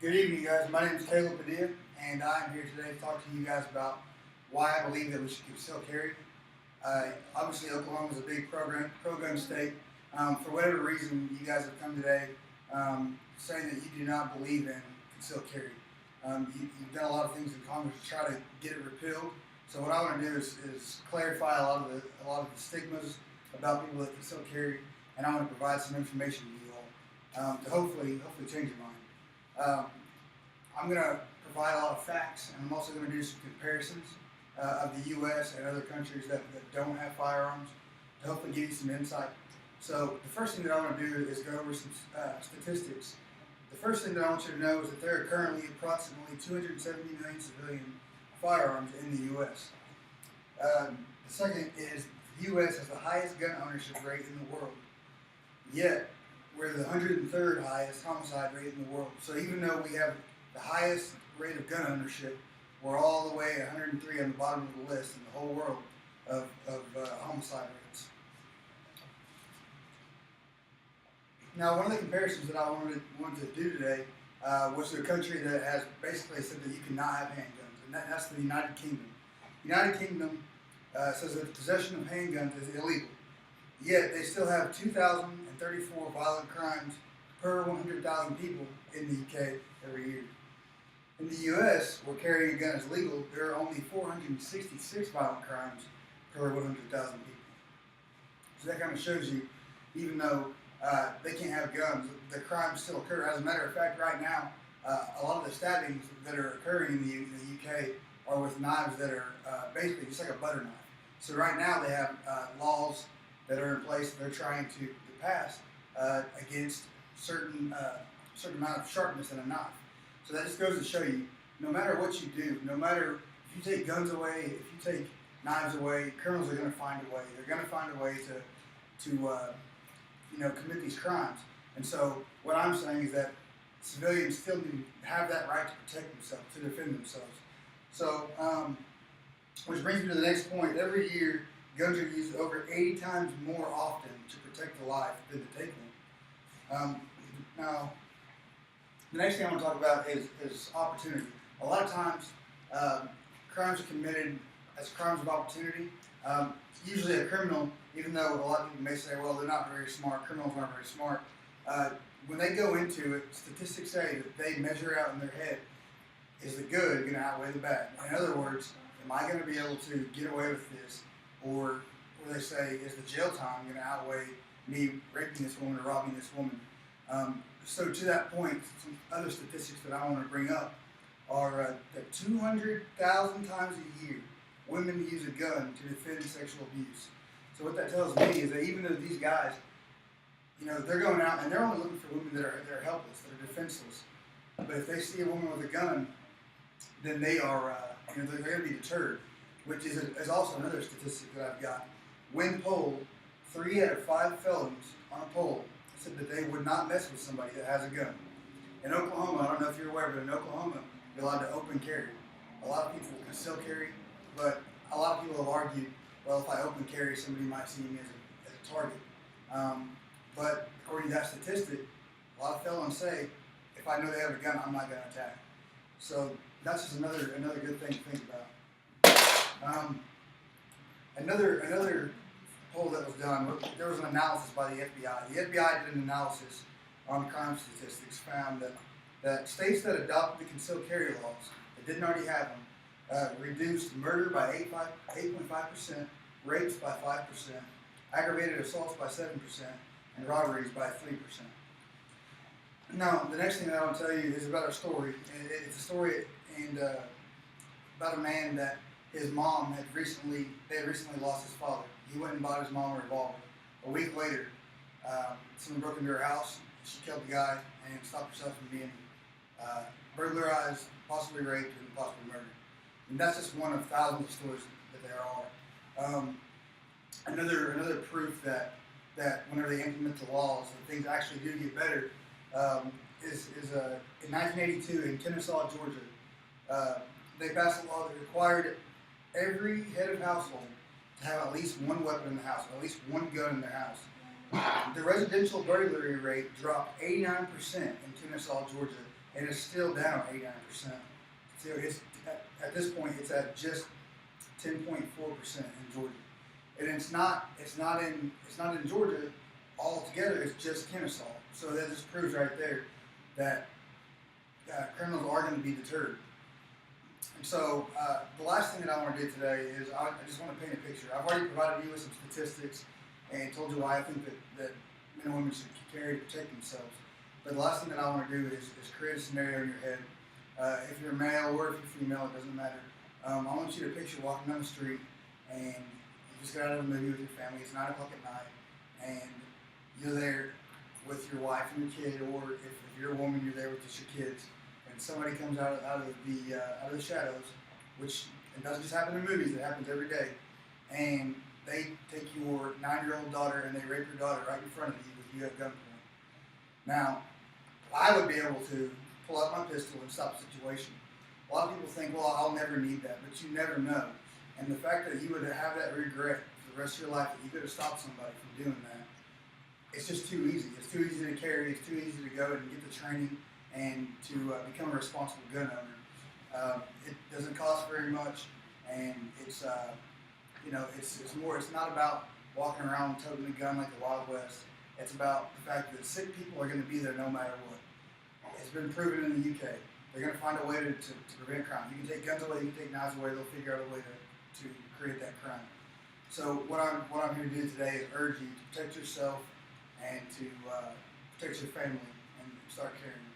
Good evening, guys. My name is Caleb Padilla, and I'm here today to talk to you guys about why I believe that we should conceal carry. Obviously, Oklahoma is a big pro-gun state. For whatever reason, you guys have come today saying that you do not believe in concealed carry. You've done a lot of things in Congress to try to get it repealed. So what I want to do is clarify a lot of the stigmas about people that conceal carry, and I want to provide some information to you all to hopefully change your mind. I'm going to provide a lot of facts, and I'm also going to do some comparisons of the U.S. and other countries that don't have firearms to hopefully give you some insight. So the first thing that I want to do is go over some statistics. The first thing that I want you to know is that there are currently approximately 270 million civilian firearms in the U.S. The second is the U.S. has the highest gun ownership rate in the world, yet we're the 103rd highest homicide rate in the world. So even though we have the highest rate of gun ownership, we're all the way 103 on the bottom of the list in the whole world of homicide rates. Now, one of the comparisons that I wanted to do today was to a country that has basically said that you cannot have handguns, and that's the United Kingdom. The United Kingdom says that possession of handguns is illegal, yet they still have 2,034 violent crimes per 100,000 people in the UK every year. In the US, where carrying a gun is legal, there are only 466 violent crimes per 100,000 people. So that kind of shows you, even though they can't have guns, the crimes still occur. As a matter of fact, right now, a lot of the stabbings that are occurring in the UK are with knives that are basically just like a butter knife. So right now they have laws that are in place that they're trying to pass against certain amount of sharpness in a knife. So that just goes to show you, no matter what you do, no matter if you take guns away, if you take knives away, criminals are going to find a way. They're going to find a way to commit these crimes. And so what I'm saying is that civilians still need to have that right to protect themselves, to defend themselves. So, which brings me to the next point. Every year, guns are used over 80 times more often to protect the life than to take one. Now, the next thing I want to talk about is opportunity. A lot of times, crimes are committed as crimes of opportunity. Usually a criminal, even though a lot of people may say, well, they're not very smart, criminals aren't very smart, when they go into it, statistics say that they measure out in their head, is the good going to outweigh the bad? In other words, am I going to be able to get away with this? Or they say, is the jail time going to outweigh me raping this woman or robbing this woman? So to that point, some other statistics that I want to bring up are that 200,000 times a year, women use a gun to defend sexual abuse. So what that tells me is that even though these guys, they're going out and they're only looking for women that are helpless, that are defenseless. But if they see a woman with a gun, then they are, they're going to be deterred. Which is also another statistic that I've got. When polled, 3 out of 5 felons on a poll said that they would not mess with somebody that has a gun. In Oklahoma, I don't know if you're aware, but in Oklahoma, you're allowed to open carry. A lot of people can still carry, but a lot of people have argued, well, if I open carry, somebody might see me as a target. But according to that statistic, a lot of felons say, if I know they have a gun, I'm not going to attack. So that's just another good thing to think about. Another poll that was done, there was an analysis by the FBI. The FBI did an analysis on crime statistics, found that states that adopted the concealed carry laws, that didn't already have them, reduced murder by 8.5%, rapes by 5%, aggravated assaults by 7%, and robberies by 3%. Now, the next thing that I want to tell you is about a story. It's a story about a man that his mom had recently lost his father. He went and bought his mom a revolver. A week later, someone broke into her house. She killed the guy and stopped herself from being burglarized, possibly raped, and possibly murdered. And that's just one of thousands of stories that there are. Another proof that whenever they implement the laws, that things actually do get better, is in 1982 in Kennesaw, Georgia, they passed a law that required every head of household to have at least one weapon in the house, at least one gun in their house. The residential burglary rate dropped 89% in Kennesaw, Georgia and it's still down 89%. So it's at this point it's at just 10.4% in Georgia, and it's not in Georgia altogether. It's just Kennesaw. So that just proves right there that criminals are going to be deterred. And so the last thing that I want to do today is I just want to paint a picture. I've already provided you with some statistics and told you why I think that men and women should carry to protect themselves. But the last thing that I want to do is create a scenario in your head. If you're male or if you're female, it doesn't matter. I want you to picture walking down the street and you just got out of a movie with your family. It's 9 o'clock at night and you're there with your wife and your kid, or if you're a woman, you're there with just your kids. And somebody comes out of the shadows, which it doesn't just happen in movies; it happens every day. And they take your 9-year-old daughter and they rape your daughter right in front of you with you at gunpoint. Now, I would be able to pull out my pistol and stop the situation. A lot of people think, well, I'll never need that, but you never know. And the fact that you would have that regret for the rest of your life that you could have stopped somebody from doing that, it's just too easy. It's too easy to carry. It's too easy to go and get the training and to become a responsible gun owner. It doesn't cost very much, and it's more. It's not about walking around toting a gun like the Wild West. It's about the fact that sick people are going to be there no matter what. It's been proven in the UK. They're going to find a way to prevent crime. You can take guns away, you can take knives away. They'll figure out a way to create that crime. So what I'm here to do today is urge you to protect yourself and to protect your family and start carrying.